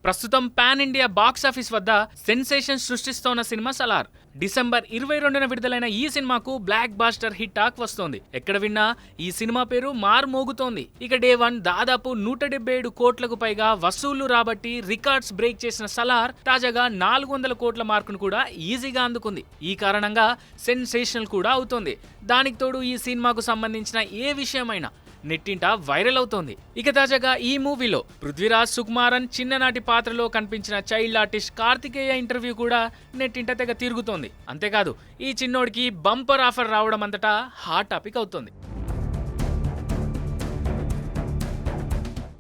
ప్రస్తుతం pan India box office వద్ద sensation సృష్టిస్తోన్న cinema Salaar. December 22న విడుదలైన ఈ సినిమాకు బ్లాక్ బాస్టర్ హిట్ టాక్ వస్తోంది. ఎక్కడ విన్నా ఈ సినిమా పేరు మారుమోగుతోంది. ఇక డే 1 దాదాపు 177 కోట్లకు పైగా వసూళ్లు రాబట్టి రికార్డ్స్ బ్రేక్ చేసిన సలార్ తాజాగా 400 కోట్ల మార్కును కూడా ఈజీగా అందుకుంది. ఈ కారణంగా సెన్సేషనల్ కూడా అవుతోంది. దానికి తోడు ఈ సినిమాకు సంబంధించిన ఏ విషయమైనా నెట్టింట వైరల్ అవుతోంది. ఇక తాజాగా ఈ మూవీలో పృథ్వీరాజ్ సుకుమారన్ చిన్ననాటి పాత్రలో కనిపించిన చైల్డ్ ఆర్టిస్ట్ కార్తికేయ ఇంటర్వ్యూ కూడా నెట్టింట తెగ తిరుగుతోంది. అంతేకాదు ఈ చిన్నోడికి బంపర్ ఆఫర్ రావడం అంతటా హాట్ టాపిక్ అవుతోంది.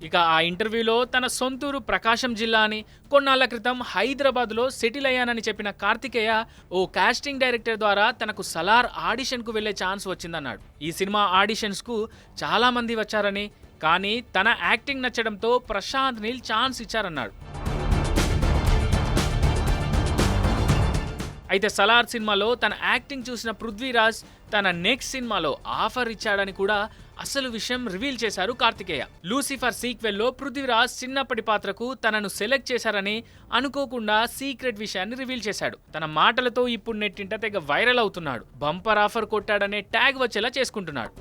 ఇక ఆ ఇంటర్వ్యూలో తన సొంతూరు ప్రకాశం జిల్లా అని, కొన్నాళ్ల క్రితం హైదరాబాద్లో సెటిల్ అయ్యానని చెప్పిన కార్తికేయ ఓ కాస్టింగ్ డైరెక్టర్ ద్వారా తనకు సలార్ ఆడిషన్కు వెళ్లే ఛాన్స్ వచ్చిందన్నాడు. ఈ సినిమా ఆడిషన్స్కు చాలా మంది వచ్చారని, కానీ తన యాక్టింగ్ నచ్చడంతో ప్రశాంత్ నీల్ ఛాన్స్ ఇచ్చారన్నాడు. అయితే సలార్ సినిమాలో తన యాక్టింగ్ చూసిన పృథ్వీరాజ్ తన నెక్స్ట్ సినిమాలో ఆఫర్ ఇచ్చాడని కూడా అసలు విషయం రివీల్ చేశారు కార్తికేయ. లూసిఫర్ సీక్వెల్లో పృథ్వీరాజ్ చిన్నప్పటి పాత్రకు తనను సెలెక్ట్ చేశారని అనుకోకుండా సీక్రెట్ విషయాన్ని రివీల్ చేశాడు. తన మాటలతో ఇప్పుడు నెట్టింట తెగ వైరల్ అవుతున్నాడు. బంపర్ ఆఫర్ కొట్టాడనే ట్యాగ్ వచ్చేలా చేసుకుంటున్నాడు.